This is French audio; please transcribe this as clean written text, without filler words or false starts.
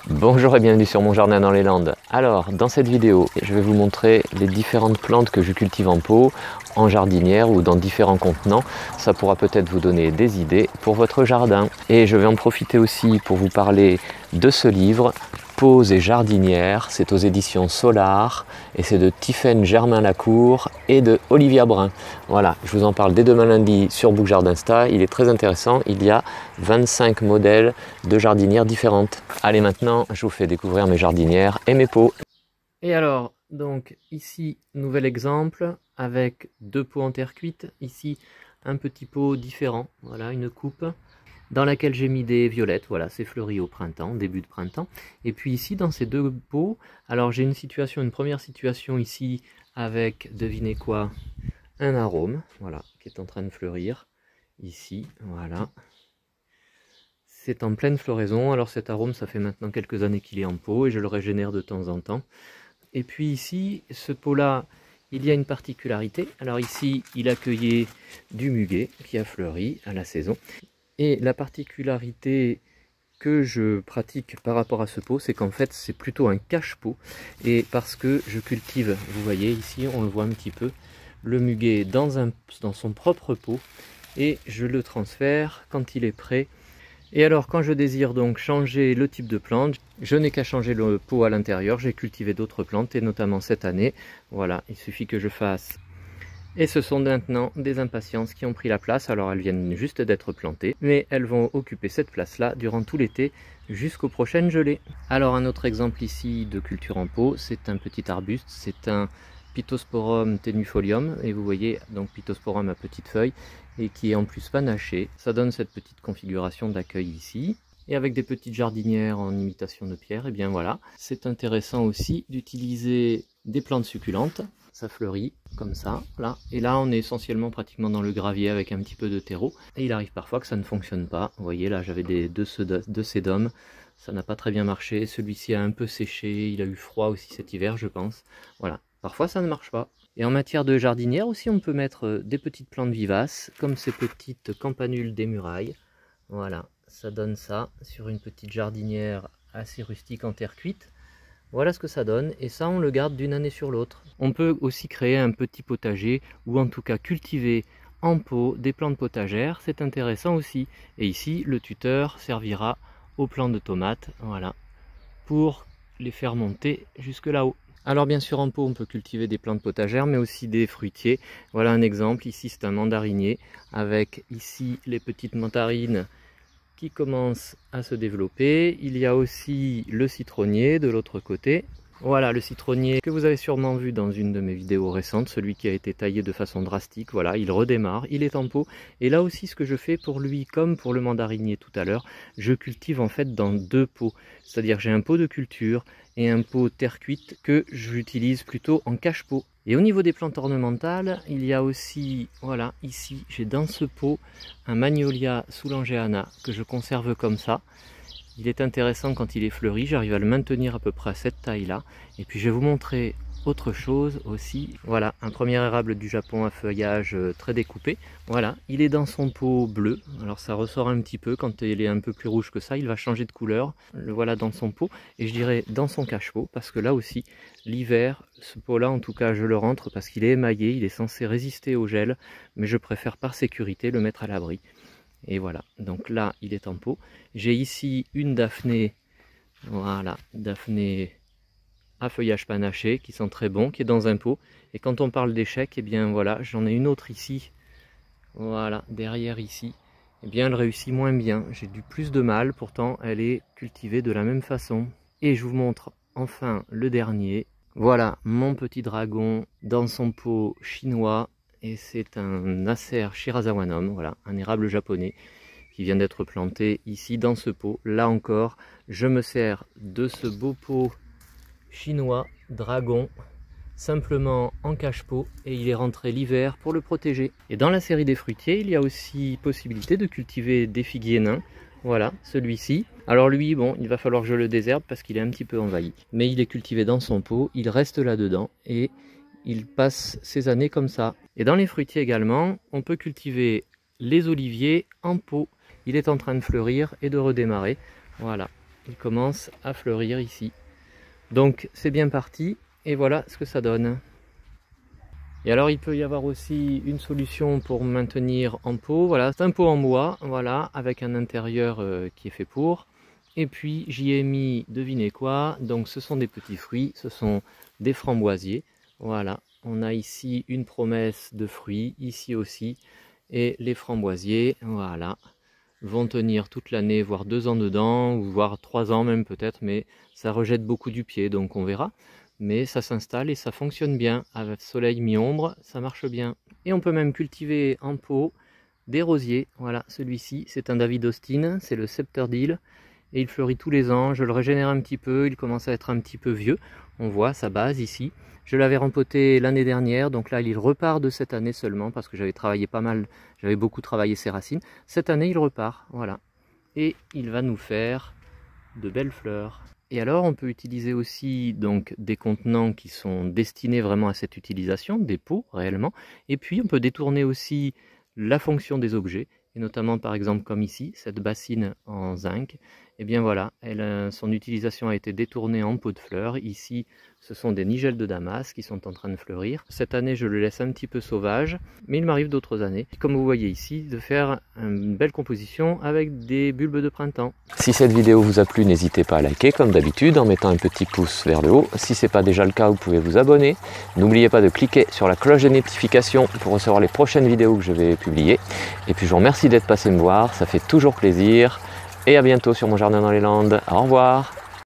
Bonjour et bienvenue sur mon jardin dans les Landes. Alors, dans cette vidéo, je vais vous montrer les différentes plantes que je cultive en pot, en jardinière ou dans différents contenants. Ça pourra peut-être vous donner des idées pour votre jardin. Et je vais en profiter aussi pour vous parler de ce livre, Pots et jardinières. C'est aux éditions Solar et c'est de Tiffaine Germain-Lacour et de Olivia Brun. Voilà, je vous en parle dès demain lundi sur Book Jardinsta. Il est très intéressant, il y a 25 modèles de jardinières différentes. Allez, maintenant, je vous fais découvrir mes jardinières et mes pots. Et alors, donc ici, nouvel exemple avec deux pots en terre cuite. Ici, un petit pot différent, voilà, une coupe dans laquelle j'ai mis des violettes, voilà, c'est fleuri au printemps, début de printemps. Et puis ici, dans ces deux pots, alors j'ai une première situation ici avec, devinez quoi, un arôme, voilà, qui est en train de fleurir, ici, voilà. C'est en pleine floraison, alors cet arôme, ça fait maintenant quelques années qu'il est en pot et je le régénère de temps en temps. Et puis ici, ce pot-là, il y a une particularité. Alors ici, il accueillait du muguet qui a fleuri à la saison. Et la particularité que je pratique par rapport à ce pot, c'est qu'en fait, c'est plutôt un cache-pot. Et parce que je cultive, vous voyez ici, on le voit un petit peu, le muguet dans son propre pot. Et je le transfère quand il est prêt. Et alors, quand je désire donc changer le type de plante, je n'ai qu'à changer le pot à l'intérieur. J'ai cultivé d'autres plantes, et notamment cette année. Voilà, il suffit que je fasse. Et ce sont maintenant des impatiences qui ont pris la place. Alors, elles viennent juste d'être plantées, mais elles vont occuper cette place-là durant tout l'été jusqu'aux prochaines gelées. Alors, un autre exemple ici de culture en pot, c'est un petit arbuste. C'est un Pittosporum tenuifolium. Et vous voyez, donc Pittosporum à petites feuilles et qui est en plus panaché. Ça donne cette petite configuration d'accueil ici. Et avec des petites jardinières en imitation de pierre, et bien voilà. C'est intéressant aussi d'utiliser des plantes succulentes. Ça fleurit comme ça, là. Et là, on est essentiellement pratiquement dans le gravier avec un petit peu de terreau. Et il arrive parfois que ça ne fonctionne pas. Vous voyez, là, j'avais deux sédums. Ça n'a pas très bien marché. Celui-ci a un peu séché. Il a eu froid aussi cet hiver, je pense. Voilà. Parfois, ça ne marche pas. Et en matière de jardinière aussi, on peut mettre des petites plantes vivaces, comme ces petites campanules des murailles. Voilà, ça donne ça sur une petite jardinière assez rustique en terre cuite. Voilà ce que ça donne, et ça on le garde d'une année sur l'autre. On peut aussi créer un petit potager, ou en tout cas cultiver en pot des plantes potagères, c'est intéressant aussi. Et ici, le tuteur servira aux plants de tomates, voilà, pour les faire monter jusque là-haut. Alors bien sûr en pot on peut cultiver des plantes potagères, mais aussi des fruitiers. Voilà un exemple, ici c'est un mandarinier, avec ici les petites mandarines qui commence à se développer. Il y a aussi le citronnier de l'autre côté. Voilà le citronnier que vous avez sûrement vu dans une de mes vidéos récentes, celui qui a été taillé de façon drastique. Voilà, il redémarre, il est en pot. Et là aussi, ce que je fais pour lui, comme pour le mandarinier tout à l'heure, je cultive en fait dans deux pots. C'est-à-dire j'ai un pot de culture et un pot terre cuite que j'utilise plutôt en cache-pot. Et au niveau des plantes ornementales, il y a aussi, voilà, ici, j'ai dans ce pot un Magnolia Soulangeana que je conserve comme ça. Il est intéressant quand il est fleuri, j'arrive à le maintenir à peu près à cette taille-là. Et puis je vais vous montrer autre chose aussi. Voilà, un premier érable du Japon à feuillage très découpé. Voilà, il est dans son pot bleu. Alors ça ressort un petit peu, quand il est un peu plus rouge que ça, il va changer de couleur. Le voilà dans son pot, et je dirais dans son cache-pot, parce que là aussi, l'hiver, ce pot-là, en tout cas, je le rentre parce qu'il est émaillé, il est censé résister au gel, mais je préfère par sécurité le mettre à l'abri. Et voilà, donc là, il est en pot. J'ai ici une Daphné, voilà, Daphné à feuillage panaché, qui sent très bon, qui est dans un pot. Et quand on parle d'échec, eh bien voilà, j'en ai une autre ici, voilà, derrière ici. Eh bien, elle réussit moins bien, j'ai du plus de mal, pourtant elle est cultivée de la même façon. Et je vous montre enfin le dernier. Voilà, mon petit dragon dans son pot chinois. Et c'est un Acer Shirazawanum, voilà, un érable japonais qui vient d'être planté ici dans ce pot. Là encore, je me sers de ce beau pot chinois dragon simplement en cache-pot, et il est rentré l'hiver pour le protéger. Et dans la série des fruitiers, il y a aussi possibilité de cultiver des figuiers nains. Voilà, celui-ci. Alors lui, bon, il va falloir que je le désherbe parce qu'il est un petit peu envahi. Mais il est cultivé dans son pot, il reste là-dedans et il passe ses années comme ça. Et dans les fruitiers également, on peut cultiver les oliviers en pot. Il est en train de fleurir et de redémarrer. Voilà. il commence à fleurir ici. Donc c'est bien parti et voilà ce que ça donne. Et alors il peut y avoir aussi une solution pour maintenir en pot. Voilà, c'est un pot en bois, voilà, avec un intérieur qui est fait pour. Et puis j'y ai mis, devinez quoi, donc ce sont des petits fruits, ce sont des framboisiers. Voilà, on a ici une promesse de fruits, ici aussi. Et les framboisiers, voilà, vont tenir toute l'année, voire 2 ans dedans, ou voire 3 ans même peut-être, mais ça rejette beaucoup du pied, donc on verra. Mais ça s'installe et ça fonctionne bien. Avec soleil mi-ombre, ça marche bien. Et on peut même cultiver en pot des rosiers. Voilà, celui-ci, c'est un David Austin, c'est le Scepter d'Île. Et il fleurit tous les ans, je le régénère un petit peu, il commence à être un petit peu vieux. On voit sa base ici. Je l'avais rempoté l'année dernière, donc là il repart de cette année seulement, parce que j'avais travaillé pas mal, j'avais beaucoup travaillé ses racines. Cette année il repart, voilà. Et il va nous faire de belles fleurs. Et alors on peut utiliser aussi donc des contenants qui sont destinés vraiment à cette utilisation, des pots réellement. Et puis on peut détourner aussi la fonction des objets, et notamment par exemple comme ici, cette bassine en zinc. Et bien voilà, son utilisation a été détournée en pot de fleurs. Ici, ce sont des nigelles de Damas qui sont en train de fleurir. Cette année, je le laisse un petit peu sauvage, mais il m'arrive d'autres années, comme vous voyez ici, de faire une belle composition avec des bulbes de printemps. Si cette vidéo vous a plu, n'hésitez pas à liker comme d'habitude en mettant un petit pouce vers le haut. Si ce n'est pas déjà le cas, vous pouvez vous abonner. N'oubliez pas de cliquer sur la cloche de notification pour recevoir les prochaines vidéos que je vais publier. Et puis je vous remercie d'être passé me voir, ça fait toujours plaisir. Et à bientôt sur Mon Jardin dans les Landes. Au revoir.